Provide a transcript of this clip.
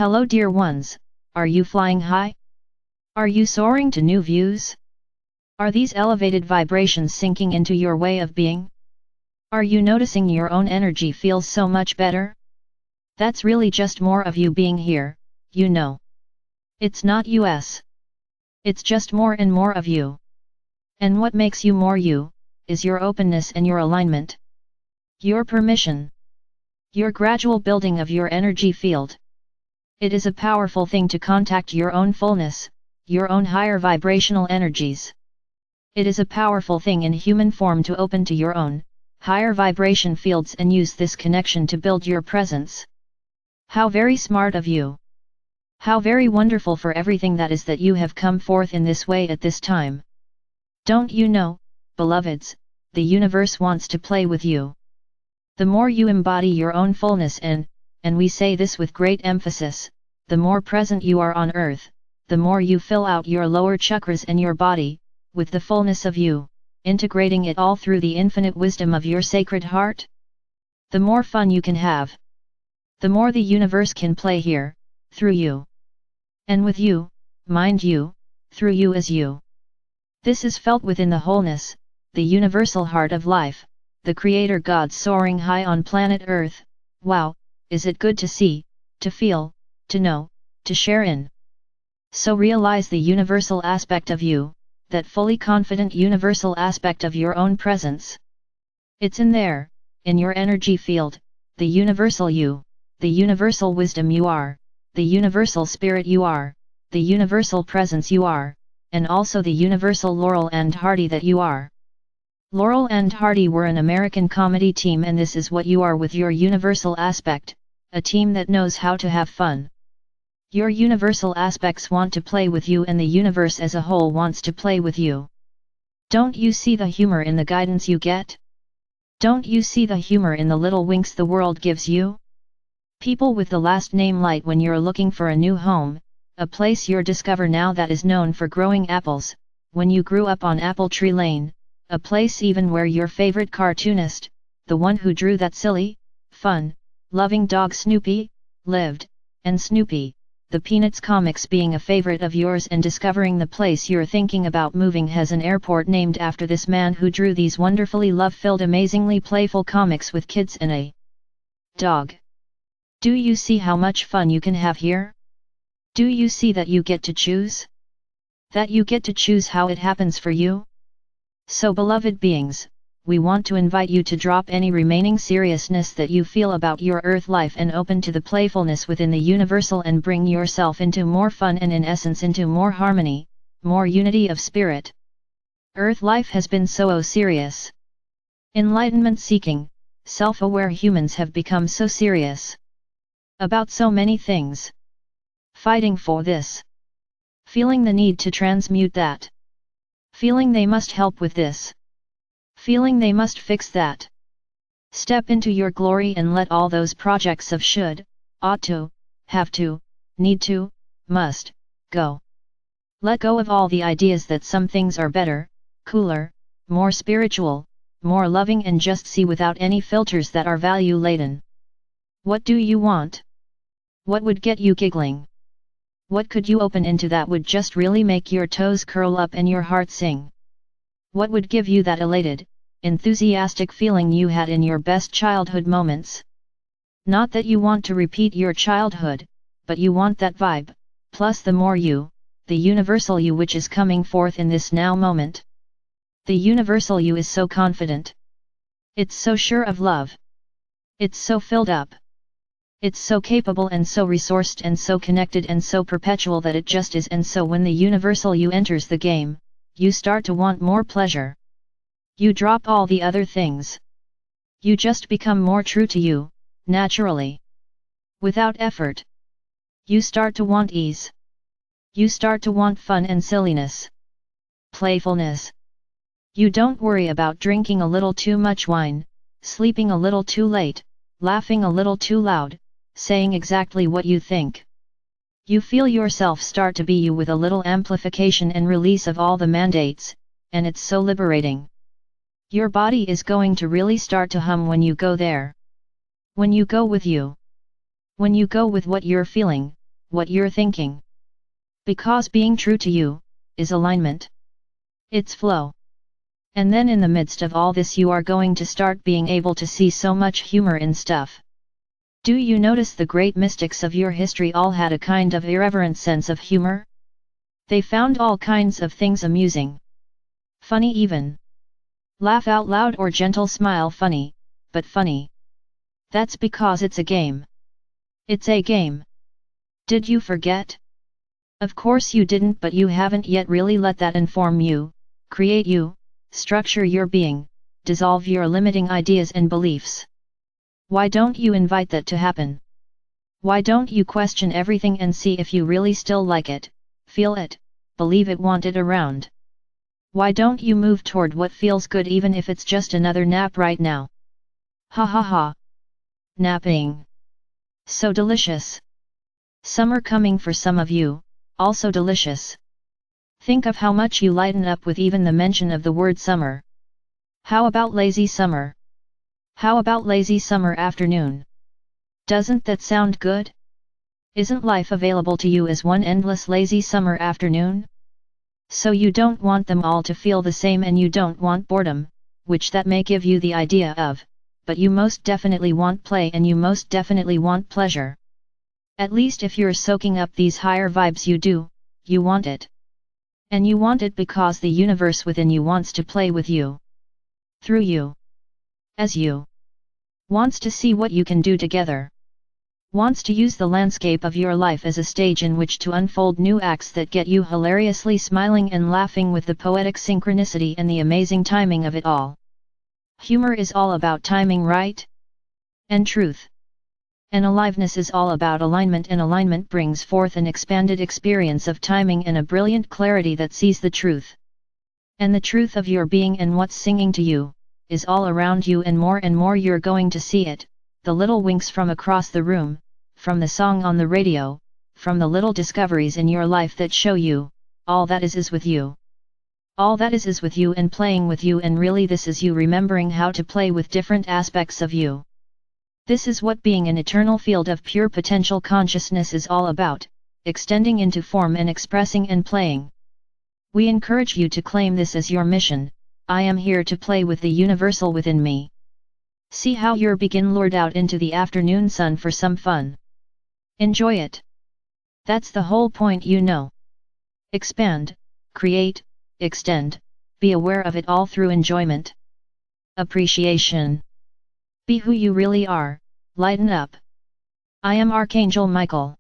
Hello dear ones, are you flying high? Are you soaring to new views? Are these elevated vibrations sinking into your way of being? Are you noticing your own energy feels so much better? That's really just more of you being here, you know. It's not US. It's just more and more of you. And what makes you more you, is your openness and your alignment. Your permission. Your gradual building of your energy field. It is a powerful thing to contact your own fullness, your own higher vibrational energies. It is a powerful thing in human form to open to your own, higher vibration fields and use this connection to build your presence. How very smart of you! How very wonderful for everything that is that you have come forth in this way at this time. Don't you know, beloveds, the universe wants to play with you. The more you embody your own fullness and we say this with great emphasis, the more present you are on earth, the more you fill out your lower chakras and your body, with the fullness of you, integrating it all through the infinite wisdom of your sacred heart. The more fun you can have. The more the universe can play here, through you. And with you, mind you, through you as you. This is felt within the wholeness, the universal heart of life, the Creator God soaring high on planet Earth. Wow, is it good to see, to feel, to know, to share in. So realize the universal aspect of you, that fully confident universal aspect of your own presence. It's in there, in your energy field, the universal you, the universal wisdom you are, the universal spirit you are, the universal presence you are, and also the universal Laurel and Hardy that you are. Laurel and Hardy were an American comedy team, and this is what you are with your universal aspect, a team that knows how to have fun. Your universal aspects want to play with you, and the universe as a whole wants to play with you. Don't you see the humor in the guidance you get? Don't you see the humor in the little winks the world gives you? People with the last name Light, when you're looking for a new home, a place you'll discover now that is known for growing apples, when you grew up on Apple Tree Lane, a place even where your favorite cartoonist, the one who drew that silly, fun, loving dog Snoopy, lived, and Snoopy, the Peanuts comics being a favorite of yours, and discovering the place you're thinking about moving has an airport named after this man who drew these wonderfully love-filled, amazingly playful comics with kids and a dog. Do you see how much fun you can have here? Do you see that you get to choose? That you get to choose how it happens for you? So beloved beings, we want to invite you to drop any remaining seriousness that you feel about your earth life and open to the playfulness within the universal, and bring yourself into more fun and in essence into more harmony, more unity of spirit. Earth life has been so serious. Enlightenment seeking, self-aware humans have become so serious. About so many things. Fighting for this. Feeling the need to transmute that. Feeling they must help with this. Feeling they must fix that. Step into your glory and let all those projects of should, ought to, have to, need to, must, go. Let go of all the ideas that some things are better, cooler, more spiritual, more loving, and just see without any filters that are value-laden. What do you want? What would get you giggling? What could you open into that would just really make your toes curl up and your heart sing? What would give you that elated, enthusiastic feeling you had in your best childhood moments? Not that you want to repeat your childhood, but you want that vibe, plus the more you, the universal you which is coming forth in this now moment. The universal you is so confident. It's so sure of love. It's so filled up. It's so capable and so resourced and so connected and so perpetual that it just is. And so when the universal you enters the game, you start to want more pleasure. You drop all the other things. You just become more true to you, naturally. Without effort. You start to want ease. You start to want fun and silliness. Playfulness. You don't worry about drinking a little too much wine, sleeping a little too late, laughing a little too loud, saying exactly what you think. You feel yourself start to be you with a little amplification and release of all the mandates, and it's so liberating. Your body is going to really start to hum when you go there. When you go with you. When you go with what you're feeling, what you're thinking. Because being true to you, is alignment. It's flow. And then in the midst of all this you are going to start being able to see so much humor in stuff. Do you notice the great mystics of your history all had a kind of irreverent sense of humor? They found all kinds of things amusing. Funny even. Laugh out loud or gentle smile funny, but funny. That's because it's a game. It's a game. Did you forget? Of course you didn't, but you haven't yet really let that inform you, create you, structure your being, dissolve your limiting ideas and beliefs. Why don't you invite that to happen? Why don't you question everything and see if you really still like it, feel it, believe it, want it around? Why don't you move toward what feels good even if it's just another nap right now? Ha ha ha. Napping. So delicious. Summer coming for some of you, also delicious. Think of how much you lighten up with even the mention of the word summer. How about lazy summer? How about lazy summer afternoon? Doesn't that sound good? Isn't life available to you as one endless lazy summer afternoon? So you don't want them all to feel the same, and you don't want boredom, which that may give you the idea of, but you most definitely want play and you most definitely want pleasure. At least if you're soaking up these higher vibes you want it. And you want it because the universe within you wants to play with you. Through you. As you. Wants to see what you can do together. Wants to use the landscape of your life as a stage in which to unfold new acts that get you hilariously smiling and laughing with the poetic synchronicity and the amazing timing of it all. Humor is all about timing, right? And truth. And aliveness is all about alignment, and alignment brings forth an expanded experience of timing and a brilliant clarity that sees the truth. And the truth of your being and what's singing to you, is all around you, and more you're going to see it, the little winks from across the room, from the song on the radio, from the little discoveries in your life that show you, all that is with you. All that is with you and playing with you, and really this is you remembering how to play with different aspects of you. This is what being an eternal field of pure potential consciousness is all about, extending into form and expressing and playing. We encourage you to claim this as your mission. I am here to play with the universal within me. See how you're being lured out into the afternoon sun for some fun. Enjoy it. That's the whole point, you know. Expand, create, extend, be aware of it all through enjoyment. Appreciation. Be who you really are, lighten up. I am Archangel Michael.